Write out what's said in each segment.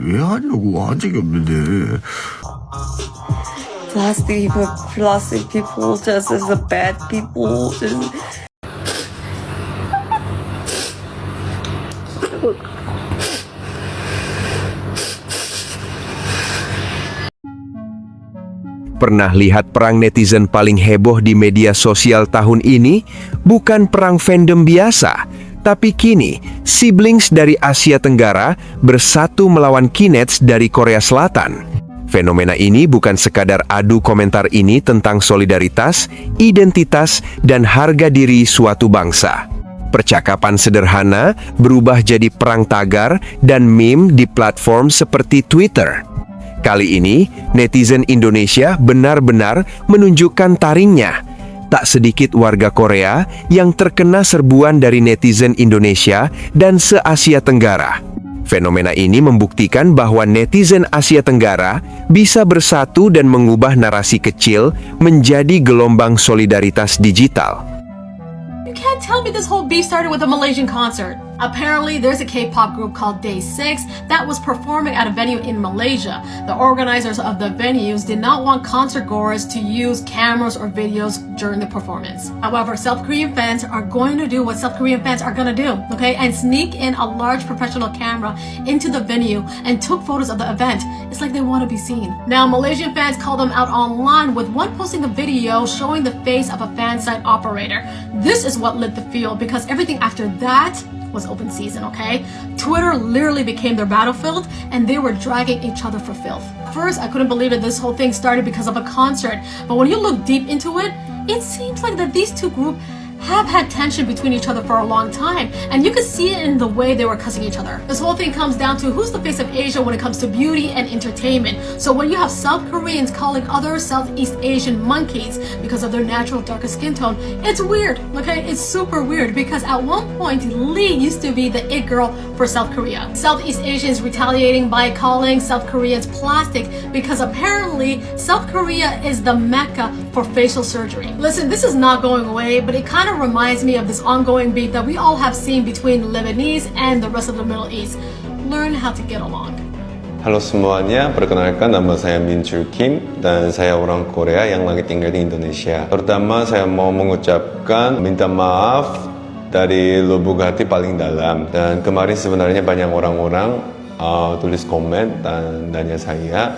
왜 하냐고 한 적이 없는데. Plastic people just as a bad people. Just... Pernah lihat perang netizen paling heboh di media sosial tahun ini? Bukan perang fandom biasa, tapi kini siblings dari Asia Tenggara bersatu melawan Knetz dari Korea Selatan. Fenomena ini bukan sekadar adu komentar ini tentang solidaritas, identitas, dan harga diri suatu bangsa. Percakapan sederhana berubah jadi perang tagar dan meme di platform seperti Twitter. Kali ini, netizen Indonesia benar-benar menunjukkan taringnya. Tak sedikit warga Korea yang terkena serbuan dari netizen Indonesia dan se-Asia Tenggara. Fenomena ini membuktikan bahwa netizen Asia Tenggara bisa bersatu dan mengubah narasi kecil menjadi gelombang solidaritas digital. You can't tell me this whole beef started with a Malaysian concert. Apparently, there's a K-pop group called Day 6 that was performing at a venue in Malaysia. The organizers of the venues did not want concert goers to use cameras or videos during the performance. However, South Korean fans are going to do what South Korean fans are going to do, okay? And sneak in a large professional camera into the venue and took photos of the event. It's like they want to be seen. Now, Malaysian fans call them out online with one posting a video showing the face of a fan site operator. This is what lit the field because everything after that was open season, okay? Twitter literally became their battlefield and they were dragging each other for filth. First, I couldn't believe that this whole thing started because of a concert, but when you look deep into it, it seems like that these two groups have had tension between each other for a long time, and you could see it in the way they were cussing each other. This whole thing comes down to who's the face of Asia when it comes to beauty and entertainment. So when you have South Koreans calling other Southeast Asian monkeys because of their natural darker skin tone, it's weird, okay? It's super weird because at one point, Lee used to be the it girl for South Korea. Southeast Asians retaliating by calling South Koreans plastic because apparently South Korea is the mecca for facial surgery. Listen, this is not going away, but it kind of reminds me of this ongoing beef that we all have seen between Lebanese and the rest of the Middle East. Learn how to get along. Halo semuanya, perkenalkan nama saya Kim dan saya orang Korea yang lagi tinggal di Indonesia. Pertama saya mau mengucapkan minta maaf dari lubuk hati paling dalam. Dan kemarin sebenarnya banyak orang-orang tulis komen dan tanya saya,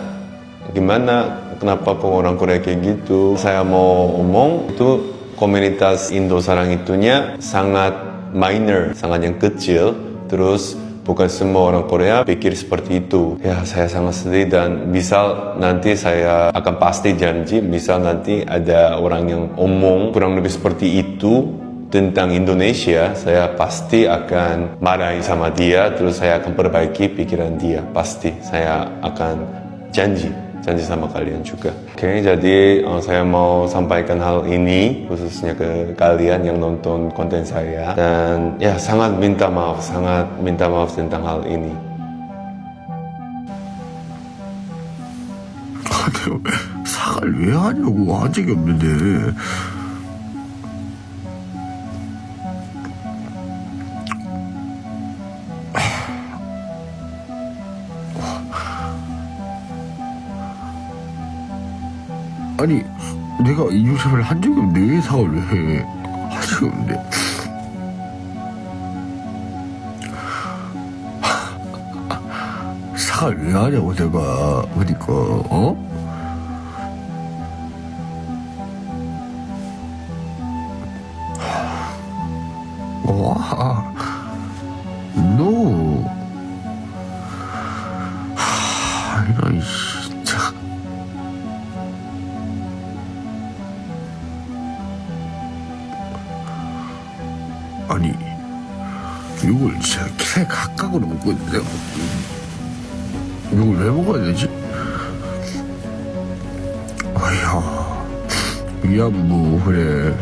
gimana, kenapa kok orang Korea kayak gitu? Saya mau omong itu komunitas Indo sarang itunya sangat minor, sangat yang kecil. Terus bukan semua orang Korea pikir seperti itu. Ya, saya sangat sedih dan misal nanti saya akan pasti janji, misal nanti ada orang yang omong kurang lebih seperti itu tentang Indonesia, saya pasti akan marahin sama dia, terus saya akan perbaiki pikiran dia. Pasti saya akan janji sama kalian juga. Oke, jadi saya mau sampaikan hal ini khususnya ke kalian yang nonton konten saya, dan ya sangat minta maaf tentang hal ini. 사과를 왜 하냐고 한 적이 없는데. 아니, 내가 인증샷을 한 적이 없는데 왜 사과를 해? 한 적이 없는데. 사과를 왜 하냐고 내가. 그러니까 와, no. 이런 진짜. 아니, 이걸 진짜 새 각각으로 먹고 있는데 이걸 왜 먹어야 되지? 아야, 야, 뭐 그래.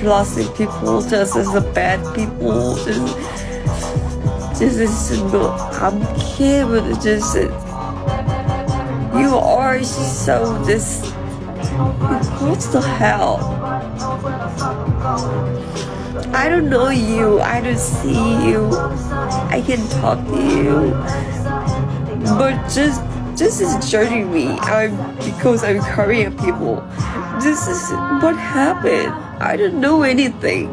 Plastic people just as a bad people. Just no, I'm kidding. Just you are so just. What the hell? I don't know you, I don't see you, I can talk to you, but just is judging me because I'm Korean people. This is what happened. I don't know anything.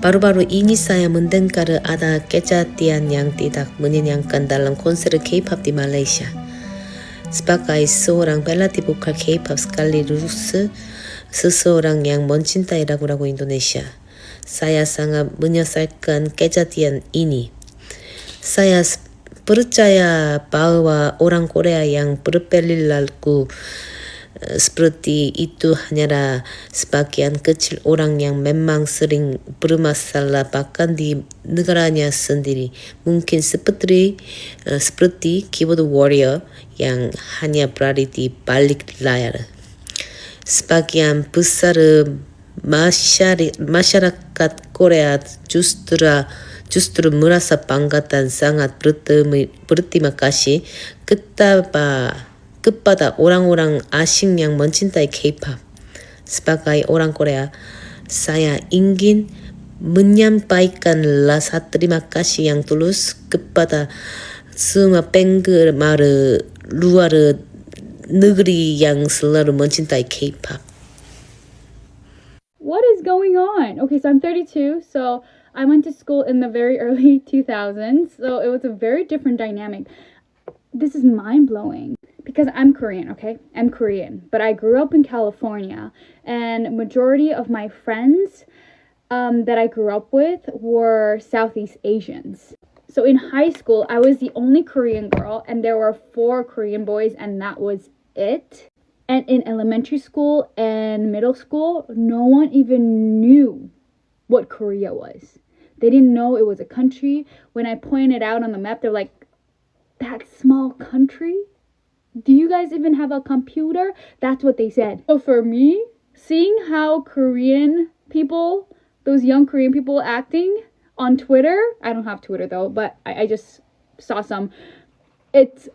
Baru-baru ini saya mendengar ada kejadian yang tidak menyenangkan dalam konser K-pop di Malaysia. Sebagai seorang pelatih vokal K-pop sekaligus seseorang yang mencintai lagu-lagu Indonesia, saya sangat menyesalkan kejadian ini. Saya percaya bahwa orang Korea yang berperilaku seperti itu hanyalah sebagian kecil orang yang memang sering bermasalah bahkan di negaranya sendiri. Mungkin seperti keyboard warrior yang hanya berada di balik layar. Sebagian besar masyarakat Korea justru merasa bangga dan sangat berterima kasih kepada orang-orang asing yang mencintai K-pop. Sebagai orang Korea, saya ingin menyampaikan rasa terima kasih yang tulus kepada semua penggemar luar negeri yang selalu mencintai K-pop. What is going on? Okay, so I'm 32, so I went to school in the very early 2000s, so it was a very different dynamic. This is mind-blowing. Because I'm Korean, okay? I'm Korean, but I grew up in California, and majority of my friends that I grew up with were Southeast Asians. So in high school, I was the only Korean girl, and there were 4 Korean boys, and that was it. And in elementary school and middle school, no one even knew what Korea was. They didn't know it was a country. When I pointed out on the map, they're like, that small country? Do you guys even have a computer? That's what they said. So for me, seeing how Korean people, those young Korean people acting on Twitter, I don't have Twitter though, but I just saw some. It's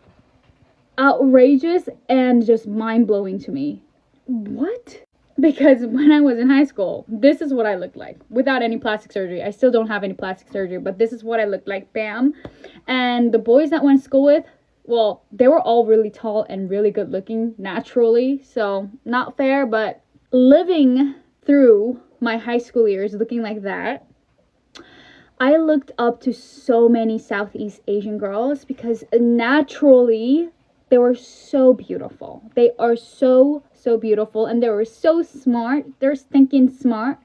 outrageous and just mind-blowing to me. What? Because when I was in high school, this is what I looked like without any plastic surgery. I still don't have any plastic surgery, but this is what I looked like. Bam. And the boys that went to school with, well, they were all really tall and really good looking naturally, so not fair, but living through my high school years looking like that, I looked up to so many Southeast Asian girls because naturally they were so beautiful. They are so beautiful, and they were so smart. They're stinking smart.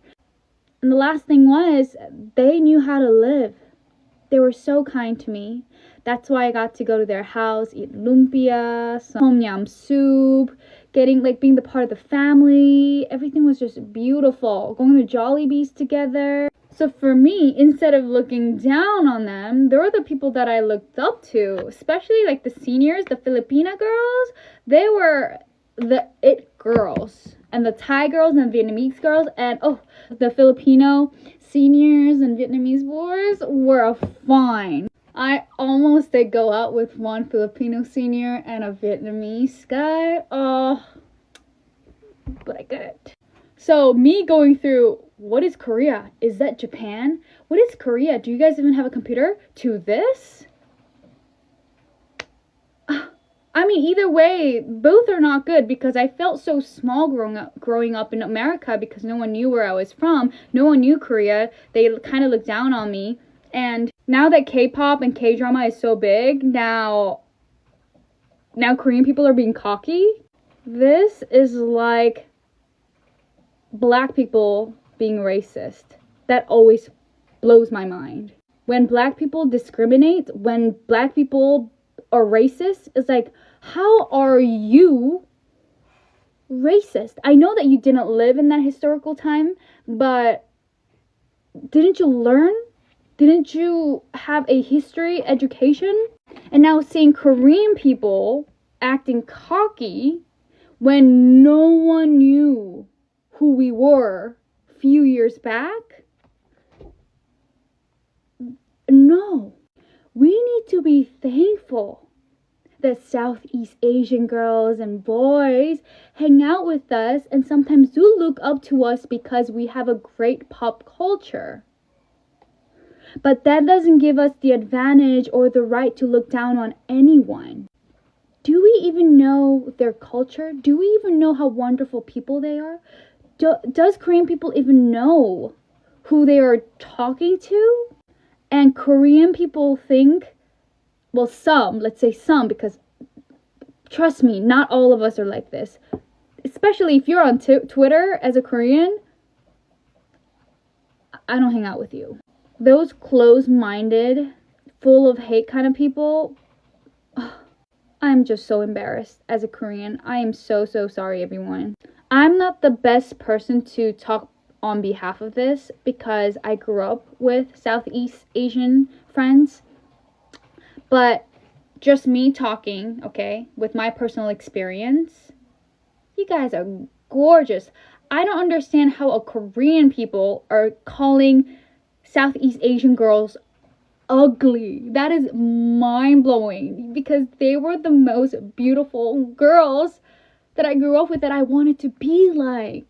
And the last thing was, they knew how to live. They were so kind to me. That's why I got to go to their house, eat lumpia, tom yum soup, being the part of the family. Everything was just beautiful. Going to Jollibees together. So for me, instead of looking down on them, they were the people that I looked up to. Especially the seniors, the Filipina girls. They were the it girls. And the Thai girls and Vietnamese girls. And the Filipino seniors and Vietnamese boys were fine. I almost did go out with one Filipino senior and a Vietnamese guy. But I couldn't. So me going through, what is Korea? Is that Japan? What is Korea? Do you guys even have a computer? To this? I mean, either way, both are not good because I felt so small growing up in America because no one knew where I was from. No one knew Korea. They kind of looked down on me. And now that K-pop and K-drama is so big, now Korean people are being cocky. This is like black people being racist. That always blows my mind. When black people discriminate, when black people are racist, it's like, how are you racist? I know that you didn't live in that historical time, but didn't you learn? Didn't you have a history education? And now seeing Korean people acting cocky when no one knew who we were a few years back? No. We need to be thankful the Southeast Asian girls and boys hang out with us and sometimes do look up to us because we have a great pop culture. But that doesn't give us the advantage or the right to look down on anyone. Do we even know their culture? Do we even know how wonderful people they are? Does Korean people even know who they are talking to? And Korean people think, well, some, let's say some, because trust me, not all of us are like this. Especially if you're on Twitter as a Korean, I don't hang out with you. Those closed-minded, full of hate kind of people, I'm just so embarrassed as a Korean. I am so sorry, everyone. I'm not the best person to talk on behalf of this because I grew up with Southeast Asian friends. But just me talking, okay, with my personal experience, you guys are gorgeous. I don't understand how a Korean people are calling Southeast Asian girls ugly. That is mind-blowing because they were the most beautiful girls that I grew up with that I wanted to be like.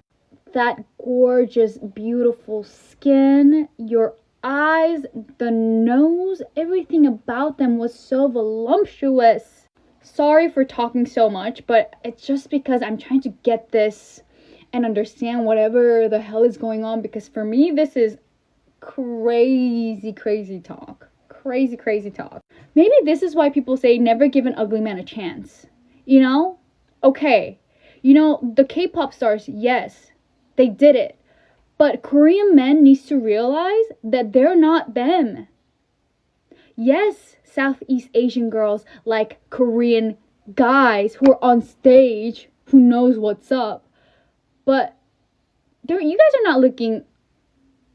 That gorgeous, beautiful skin, your eyes, the nose, everything about them was so voluptuous. Sorry for talking so much, but it's just because I'm trying to get this and understand whatever the hell is going on, because for me, this is crazy talk. Crazy talk. Maybe this is why people say never give an ugly man a chance. You know? Okay. You know, the K-pop stars, yes, they did it. But Korean men needs to realize that they're not them. Yes, Southeast Asian girls like Korean guys who are on stage, who knows what's up. But you guys are not looking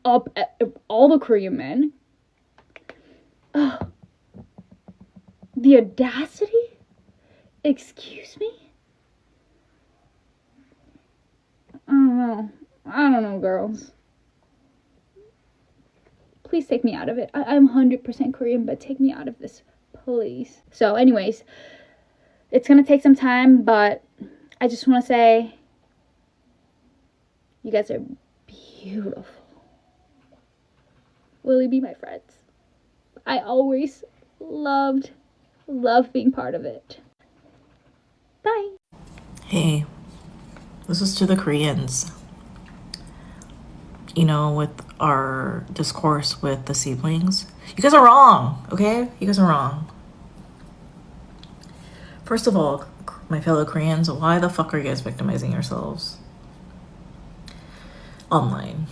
up at all the Korean men. Ugh. The audacity? Excuse me? I don't know, girls. Please take me out of it. I'm 100% Korean, but take me out of this, please. So anyways, it's gonna take some time, but I just want to say you guys are beautiful. Will you be my friends? I always loved being part of it. Bye. Hey, this is to the Koreans. You know, with our discourse with the siblings, you guys are wrong, okay? You guys are wrong. First of all, my fellow Koreans, why the fuck are you guys victimizing yourselves online?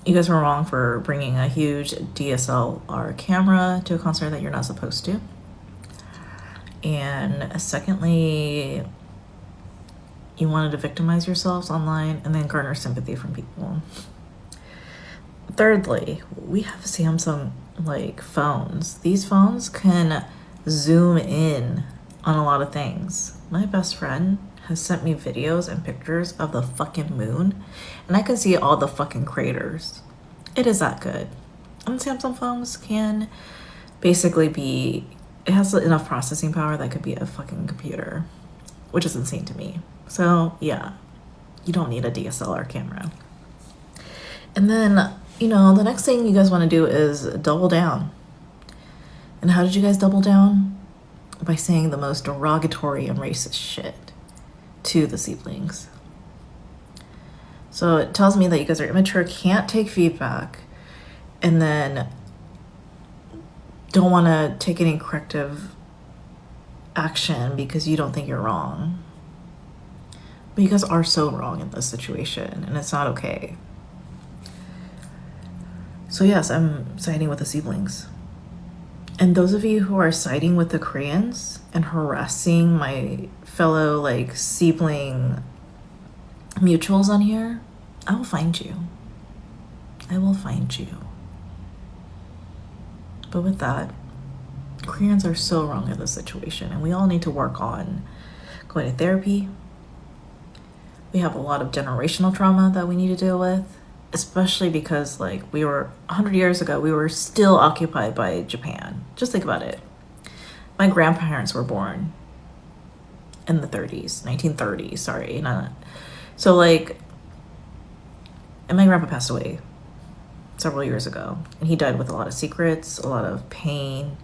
You guys were wrong for bringing a huge DSLR camera to a concert that you're not supposed to. And secondly, you wanted to victimize yourselves online and then garner sympathy from people. Thirdly, we have Samsung phones. These phones can zoom in on a lot of things. My best friend has sent me videos and pictures of the fucking moon, and I can see all the fucking craters. It is that good. And Samsung phones can basically it has enough processing power that could be a fucking computer, which is insane to me. So yeah, you don't need a DSLR camera. And then, you know, the next thing you guys want to do is double down. And how did you guys double down? By saying the most derogatory and racist shit to the siblings. So it tells me that you guys are immature, can't take feedback, and then don't want to take any corrective action because you don't think you're wrong. But you guys are so wrong in this situation, and it's not okay. So yes, I'm siding with the siblings. And those of you who are siding with the Koreans and harassing my fellow sibling mutuals on here, I will find you. I will find you. But with that, Koreans are so wrong in this situation, and we all need to work on going to therapy. We have a lot of generational trauma that we need to deal with, especially because we were 100 years ago, we were still occupied by Japan. Just think about it. My grandparents were born in the 30s, 1930s, sorry. So like, and my grandpa passed away several years ago, and he died with a lot of secrets, a lot of pain,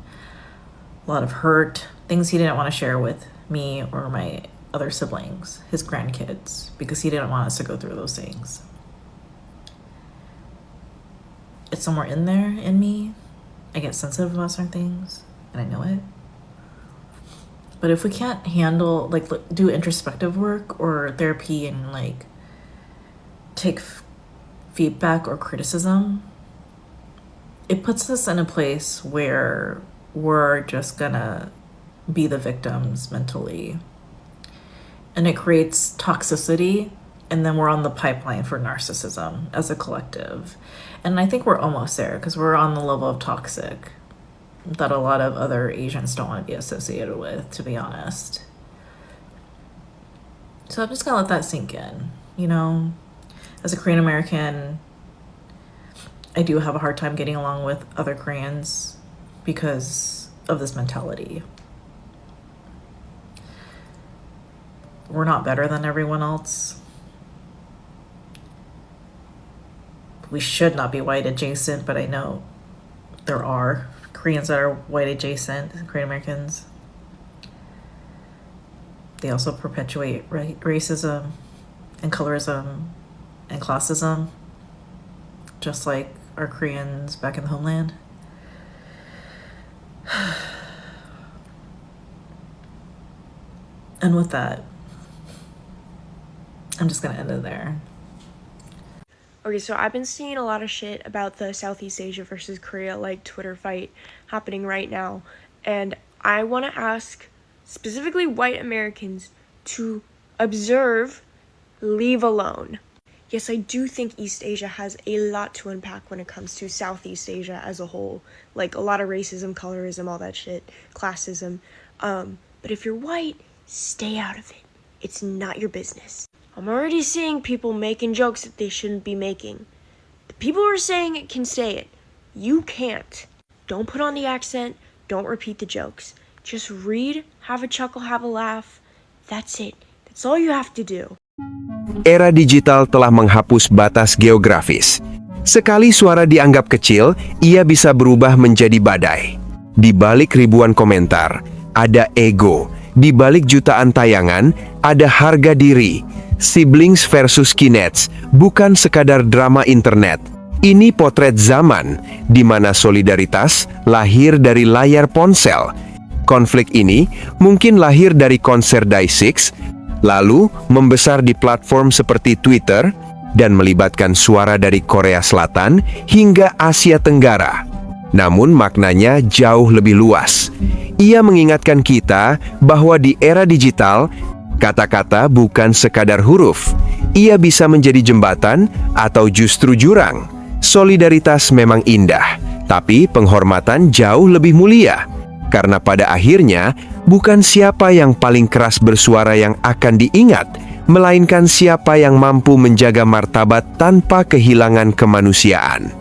a lot of hurt, things he didn't want to share with me or my other siblings, his grandkids, because he didn't want us to go through those things. It's somewhere in there in me. I get sensitive about certain things, and I know it. But if we can't handle, like, do introspective work or therapy and, like, take feedback or criticism, it puts us in a place where we're just gonna be the victims mentally. And it creates toxicity, and then we're on the pipeline for narcissism as a collective. And I think we're almost there, because we're on the level of toxic that a lot of other Asians don't want to be associated with, to be honest. So I'm just gonna let that sink in, you know? As a Korean American, I do have a hard time getting along with other Koreans because of this mentality. We're not better than everyone else. We should not be white adjacent, but I know there are Koreans that are white adjacent, Korean Americans. They also perpetuate racism and colorism and classism, just like our Koreans back in the homeland. And with that, I'm just gonna end it there. Okay, so I've been seeing a lot of shit about the Southeast Asia versus Korea, like, Twitter fight happening right now. And I want to ask specifically white Americans to observe, leave alone. Yes, I do think East Asia has a lot to unpack when it comes to Southeast Asia as a whole. Like, a lot of racism, colorism, all that shit, classism. But if you're white, stay out of it. It's not your business. I'm already seeing people making jokes that they shouldn't be making. The people who are saying it can say it. You can't. Don't put on the accent. Don't repeat the jokes. Just read, have a chuckle, have a laugh. That's it. That's all you have to do. Era digital telah menghapus batas geografis. Sekali suara dianggap kecil, ia bisa berubah menjadi badai. Di balik ribuan komentar, ada ego. Di balik jutaan tayangan, ada harga diri. Siblings versus Knetz bukan sekadar drama internet. Ini potret zaman, di mana solidaritas lahir dari layar ponsel. Konflik ini mungkin lahir dari konser Day6, lalu membesar di platform seperti Twitter, dan melibatkan suara dari Korea Selatan hingga Asia Tenggara. Namun maknanya jauh lebih luas. Ia mengingatkan kita bahwa di era digital, kata-kata bukan sekadar huruf. Ia bisa menjadi jembatan atau justru jurang. Solidaritas memang indah, tapi penghormatan jauh lebih mulia. Karena pada akhirnya, bukan siapa yang paling keras bersuara yang akan diingat, melainkan siapa yang mampu menjaga martabat tanpa kehilangan kemanusiaan.